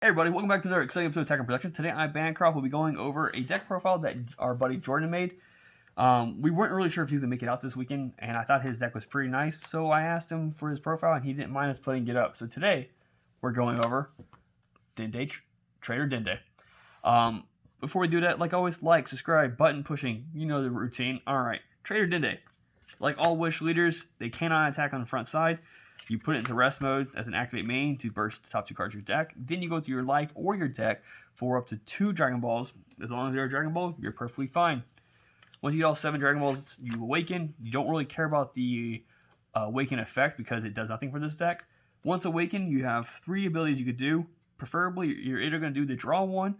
Hey everybody, welcome back to another exciting episode of Tech and Production. Today I, Bancroft, will be going over a deck profile that our buddy Jordan made. We weren't really sure if he was going to make it out this weekend, and I thought his deck was pretty nice, so I asked him for his profile, and he didn't mind us putting it up. So today, we're going over Dende, Traitor Dende. Before we do that, like always, like, subscribe, button pushing, you know the routine. Alright, Traitor Dende. Like all Wish leaders, they cannot attack on the front side. You put it into rest mode as an activate main to burst the top 2 cards of your deck. Then you go to your life or your deck for up to 2 Dragon Balls. As long as they're a Dragon Ball, you're perfectly fine. Once you get all 7 Dragon Balls, you awaken. You don't really care about the awaken effect because it does nothing for this deck. Once awakened, you have 3 abilities you could do. Preferably, you're either going to do the draw one,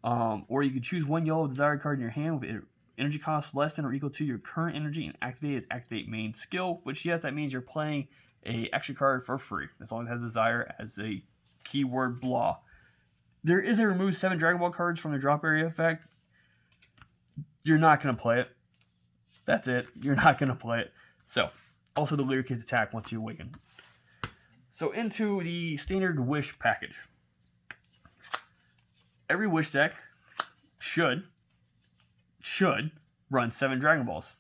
or you could choose 1 yellow desired card in your hand with energy cost less than or equal to your current energy and activate its activate main skill, which yes, that means you're playing a extra card for free, as long as it has desire as a keyword blah. There is a remove 7 Dragon Ball cards from the drop area effect. You're not going to play it. That's it. You're not going to play it. So, also the Lyric Kid's attack once you awaken. So, into the standard Wish package. Every Wish deck should run 7 Dragon Balls.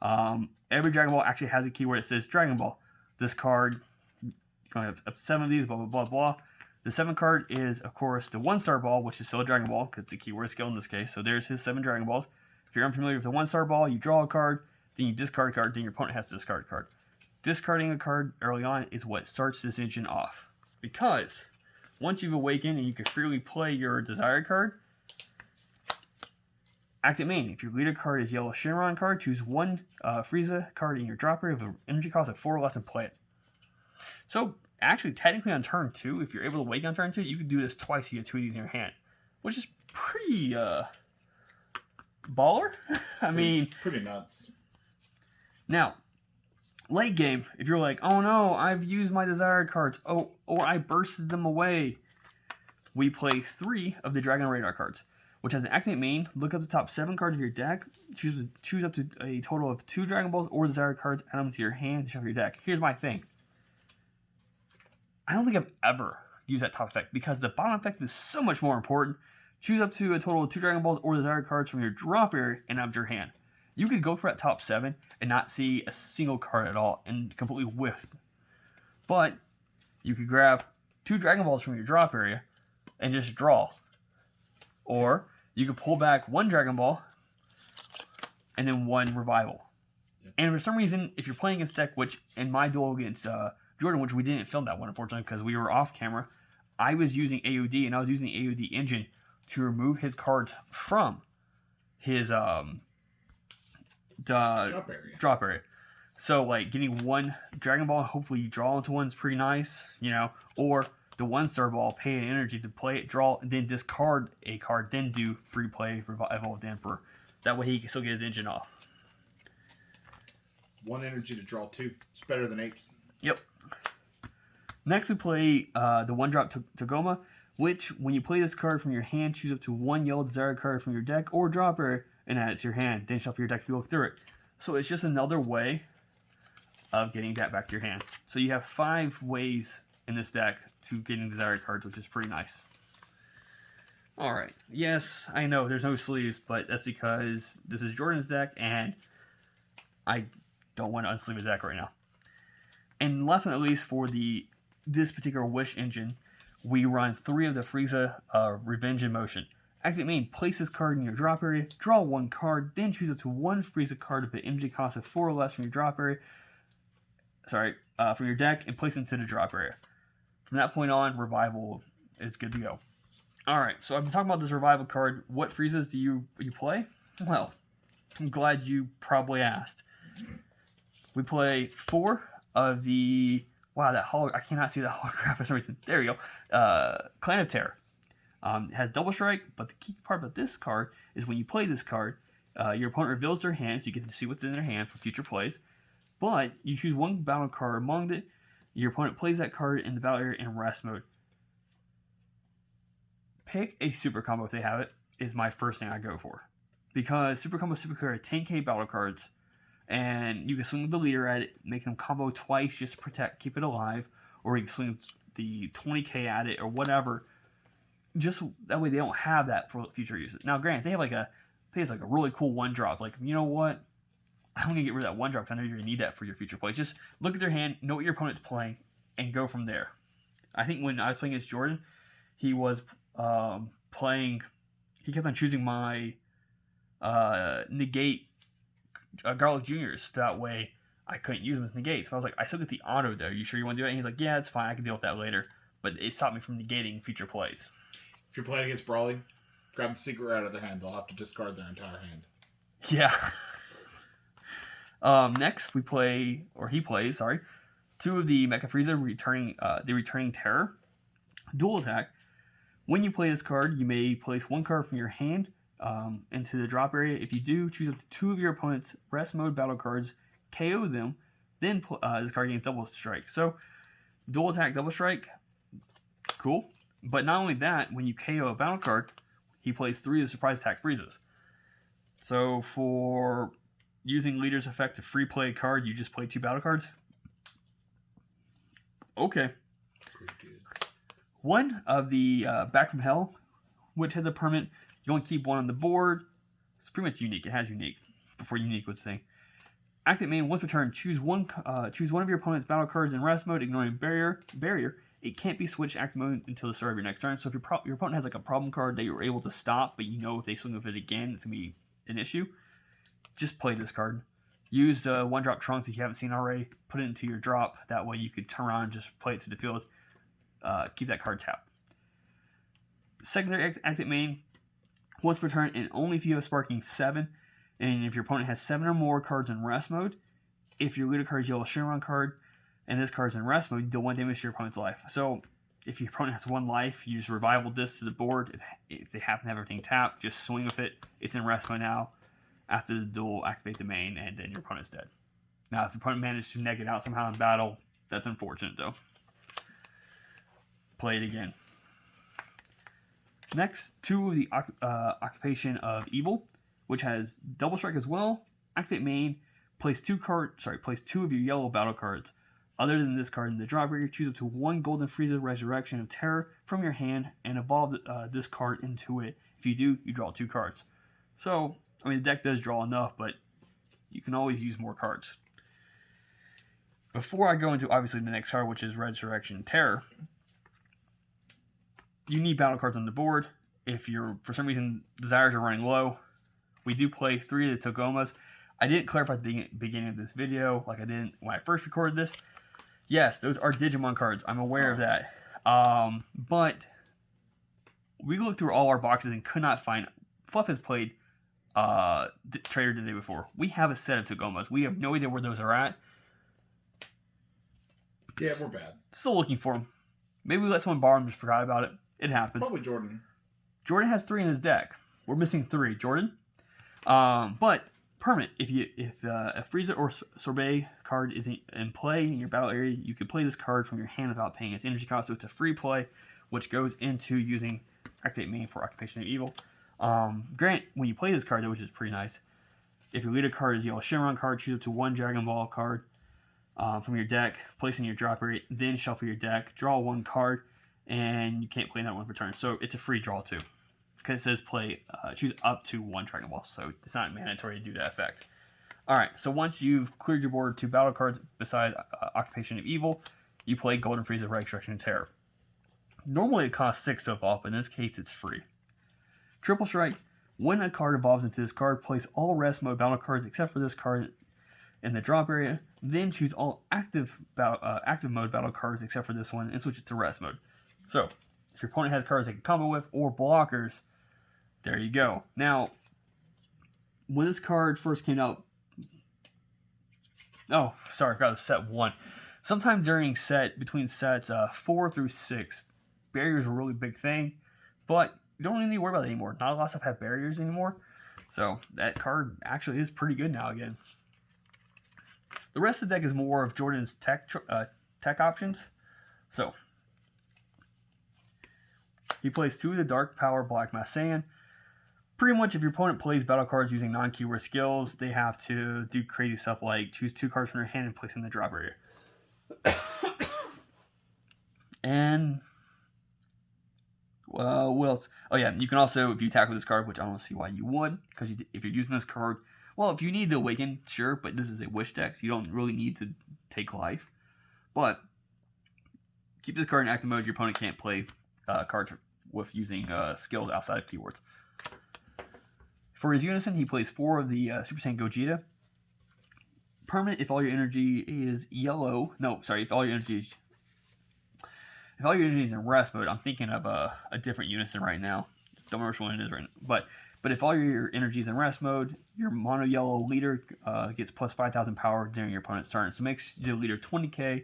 Every Dragon Ball actually has a keyword that says Dragon Ball. This card, you're going to have up to 7 of these, blah, blah, blah, blah. The 7th card is, of course, the 1-star ball, which is still a Dragon Ball, because it's a keyword skill in this case. So there's his 7 Dragon Balls. If you're unfamiliar with the 1-star ball, you draw a card, then you discard a card, then your opponent has to discard a card. Discarding a card early on is what starts this engine off. Because once you've awakened and you can freely play your desired card, active main. If your leader card is yellow Shenron card, choose 1 Frieza card in your drop area with an energy cost of 4 or less and play it. So, actually, technically on turn 2, if you're able to awaken on turn 2, you can do this twice. You get 2 of these in your hand, which is pretty baller. I mean, pretty nuts. Now, late game, if you're like, oh no, I've used my desired cards, or I bursted them away, we play 3 of the Dragon Radar cards, which has an activate main. Look up the top 7 cards of your deck. Choose up to a total of 2 Dragon Balls or desired cards. Add them to your hand to shuffle your deck. Here's my thing. I don't think I've ever used that top effect because the bottom effect is so much more important. Choose up to a total of 2 Dragon Balls or desired cards from your drop area and out of your hand. You could go for that top 7 and not see a single card at all and completely whiff. But you could grab 2 Dragon Balls from your drop area and just draw. Or you could pull back 1 Dragon Ball and then 1 Revival. Yep. And for some reason, if you're playing against deck, which in my duel against Jordan, which we didn't film that one, unfortunately, because we were off camera, I was using AOD, and I was using the AOD engine to remove his cards from his drop area. So, like, getting 1 Dragon Ball, hopefully you draw into one is pretty nice, you know, or the 1-star ball, pay an energy to play it, draw, and then discard a card, then do free play Revival of the Emperor. That way he can still get his engine off. 1 energy to draw 2. It's better than apes. Yep. Next we play the 1-drop Togoma, which when you play this card from your hand, choose up to 1 yellow desired card from your deck or drop area and add it to your hand. Then shuffle your deck if you look through it. So it's just another way of getting that back to your hand. So you have 5 ways in this deck to getting desired cards, which is pretty nice. Alright, yes, I know there's no sleeves, but that's because this is Jordan's deck, and I don't want to unsleeve his deck right now. And last but not least, for this particular Wish engine, we run 3 of the Frieza Revenge in Motion. Activate main, place this card in your drop area, draw 1 card, then choose up to 1 Frieza card with an energy cost of 4 or less from your drop area, from your deck, and place it into the drop area. From that point on, Revival is good to go. Alright, so I've been talking about this Revival card. What Friezas do you play? Well, I'm glad you probably asked. We play 4 of the... Wow, I cannot see the holograph for some reason. There we go. Clan of Terror. It has double strike, but the key part about this card is when you play this card, your opponent reveals their hand, so you get to see what's in their hand for future plays. But you choose 1 battle card among it. Your opponent plays that card in the battle area in rest mode. Pick a super combo if they have it, is my first thing I go for. Because super combo, super card, 10k battle cards, and you can swing with the leader at it, make them combo twice just to protect, keep it alive, or you can swing the 20k at it or whatever. just that way they don't have that for future uses. Now, granted, they have like a really cool 1-drop. Like, you know what? I'm gonna get rid of that 1-drop because I know you're gonna need that for your future plays. Just look at their hand, know what your opponent's playing, and go from there. I think when I was playing against Jordan, he was playing. He kept on choosing my negate Garlic Juniors. So that way I couldn't use them as negates. So I was like, I still get the auto though. You sure you want to do it? And he's like, yeah, it's fine. I can deal with that later. But it stopped me from negating future plays. If you're playing against Brawly, grab the secret out of their hand. They'll have to discard their entire hand. Yeah. Next, he plays, 2 of the Mecha Frieza returning Terror. Dual attack. When you play this card, you may place 1 card from your hand into the drop area. If you do, choose up to 2 of your opponent's rest mode battle cards, KO them, then this card gains double strike. So, dual attack, double strike, cool. But not only that, when you KO a battle card, he plays 3 of the surprise attack Friezas. So for using Leader's Effect to free play a card, you just play 2 battle cards? Okay. Pretty good. 1 of the Back from Hell, which has a permanent, you only keep 1 on the board. It's pretty much unique. It has unique before unique was the thing. Activate main once per turn. Choose one of your opponent's battle cards in rest mode, ignoring barrier. It can't be switched active mode until the start of your next turn. So if your opponent has like a problem card that you're able to stop, but you know if they swing with it again, it's gonna be an issue. Just play this card. Use the 1-drop Trunks if you haven't seen already. Put it into your drop. That way you could turn around and just play it to the field. Keep that card tapped. Secondary activate main once per turn, and only if you have Sparking 7. And if your opponent has 7 or more cards in rest mode, if your leader card is Yellow Shinron card, and this card's in rest mode, you deal 1 damage to your opponent's life. So if your opponent has 1 life, you just revival this to the board. If they happen to have everything tapped, just swing with it. It's in rest mode now. After the duel, activate the main, and then your opponent's dead. Now, if your opponent managed to neg it out somehow in battle, that's unfortunate, though. Play it again. Next, 2 of the Occupation of Evil, which has double strike as well. Activate main. Place 2 of your yellow battle cards. Other than this card in the drop area, choose up to 1 Golden Frieza Resurrection of Terror from your hand and evolve this card into it. If you do, you draw 2 cards. So, I mean, the deck does draw enough, but you can always use more cards. Before I go into, obviously, the next card, which is Resurrection Terror, you need battle cards on the board. If you're, for some reason, desires are running low, we do play 3 of the Togomas. I didn't clarify at the beginning of this video, like I did when I first recorded this. Yes, those are Digimon cards. I'm aware of that. But we looked through all our boxes and could not find... Fluff has played Traitor Dende before. We have a set of Togomas. We have no idea where those are at. Yeah, we're bad. Still looking for them. Maybe we let someone borrow them and just forgot about it. It happens. Probably Jordan. Jordan has 3 in his deck. We're missing 3. Jordan. But permanent. If a Frieza or Sorbet card is in play in your battle area, you can play this card from your hand without paying its energy cost. So it's a free play, which goes into using Activate Main for Occupation of Evil. Grant, when you play this card, though, which is pretty nice, if your leader card is Yellow Shinron card, choose up to 1 Dragon Ball card from your deck, place in your drop area, then shuffle your deck, draw 1 card, and you can't play that 1 per turn. So it's a free draw too, because it says choose up to 1 Dragon Ball, so it's not mandatory to do that effect. All right, so once you've cleared your board 2 battle cards beside Occupation of Evil, you play Golden Frieza Resurrection and Terror. Normally it costs 6 to evolve, but in this case it's free. Triple Strike. When a card evolves into this card, place all rest mode battle cards except for this card in the drop area. Then choose all active mode battle cards except for this one and switch it to rest mode. So, if your opponent has cards they can combo with or blockers, there you go. Now, when this card first came out... Oh, sorry, I forgot it was set 1. Sometime during between sets 4 through 6, barriers were a really big thing, but you don't really need to worry about it anymore. Not a lot of stuff have barriers anymore. So that card actually is pretty good now again. The rest of the deck is more of Jordan's tech options. So he plays 2 of the Dark Power Black Mass Sand. Pretty much if your opponent plays battle cards using non-keyword skills, they have to do crazy stuff like choose 2 cards from their hand and place them in the drop area. And What else? Oh yeah, you can also, if you attack with this card, which I don't see why you would, because if you're using this card, well, if you need to awaken, sure, but this is a wish deck, so you don't really need to take life. But keep this card in active mode. Your opponent can't play cards with using skills outside of keywords. For his unison, he plays 4 of the Super Saiyan Gogeta. Permanent if all your energy is yellow. No, sorry, if all your energy is in rest mode. I'm thinking of a different unison right now. Don't remember which one it is right now. But if all your energy is in rest mode, your mono yellow leader gets plus 5,000 power during your opponent's turn. So it makes your leader 20k,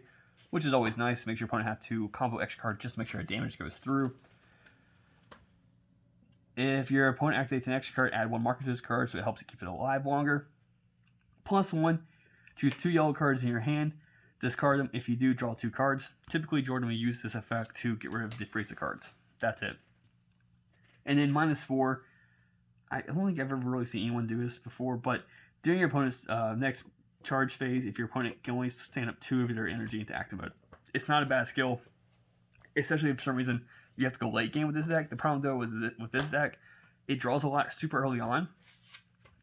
which is always nice. Makes your opponent have to combo extra card just to make sure damage goes through. If your opponent activates an extra card, add 1 marker to this card so it helps it keep it alive longer. +1, choose 2 yellow cards in your hand. Discard them. If you do, draw 2 cards. Typically, Jordan will use this effect to get rid of the Frieza cards. That's it. And then -4, I don't think I've ever really seen anyone do this before, but during your opponent's next charge phase, if your opponent can only stand up 2 of their energy into active mode. It's not a bad skill, especially if for some reason you have to go late game with this deck. The problem though is that with this deck, it draws a lot super early on,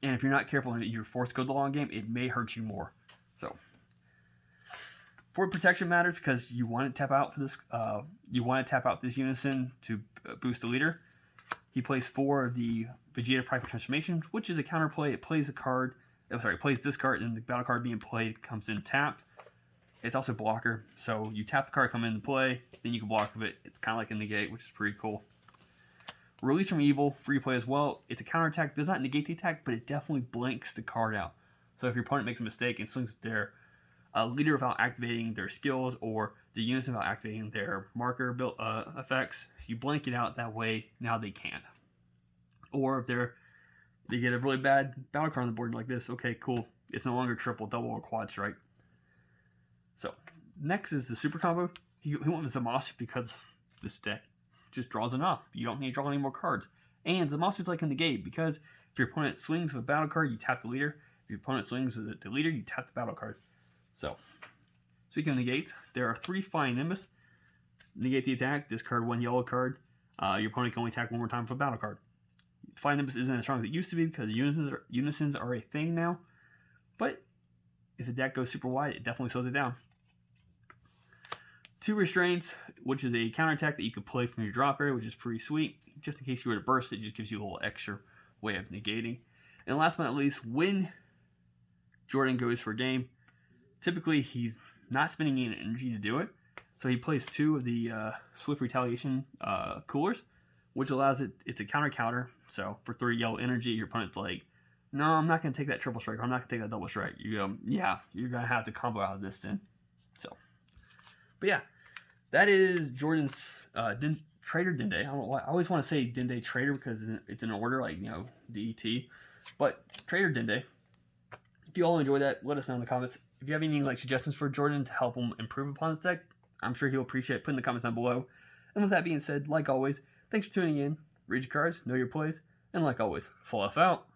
and if you're not careful and you're forced to go the long game, it may hurt you more. So, Forward protection matters because you want to tap out for this. You want to tap out this unison to boost the leader. He plays 4 of the Vegeta Private Transformations, which is a counterplay. It plays a card. It plays this card, and the battle card being played comes in tapped. It's also blocker, so you tap the card, come into play, then you can block with it. It's kind of like a negate, which is pretty cool. Release from Evil, free play as well. It's a counterattack. Does not negate the attack, but it definitely blanks the card out. So if your opponent makes a mistake and swings their leader without activating their skills or the unison without activating their marker built effects, you blank it out. That way, now they can't. Or if they get a really bad battle card on the board like this, okay, cool. It's no longer triple, double, or quad strike. So, next is the super combo. He went with Zamasu because this deck just draws enough. You don't need to draw any more cards. And Zamasu's like in the game because if your opponent swings with a battle card, you tap the leader. If your opponent swings with the leader, you tap the battle card. So, speaking of negates, there are 3 Flying Nimbus. Negate the attack, discard 1 yellow card. Your opponent can only attack 1 more time for a battle card. Flying Nimbus isn't as strong as it used to be because unisons are a thing now. But if the deck goes super wide, it definitely slows it down. 2 Restraints, which is a counterattack that you can play from your drop area, which is pretty sweet. Just in case you were to burst, it just gives you a little extra way of negating. And last but not least, when Jordan goes for a game, typically he's not spending any energy to do it. So he plays 2 of the Swift Retaliation coolers, which allows it's a counter. So for 3 yellow energy, your opponent's like, no, I'm not going to take that triple strike, or I'm not going to take that double strike. You go, yeah, you're going to have to combo out of this then. So, but yeah, that is Jordan's Traitor Dende. I don't know why. I always want to say Dende Traitor because it's in order, like, DET. But Traitor Dende. If you all enjoyed that, let us know in the comments. If you have any suggestions for Jordan to help him improve upon his deck, I'm sure he'll appreciate it. Put in the comments down below. And with that being said, like always, thanks for tuning in. Read your cards, know your plays, and like always, full F out.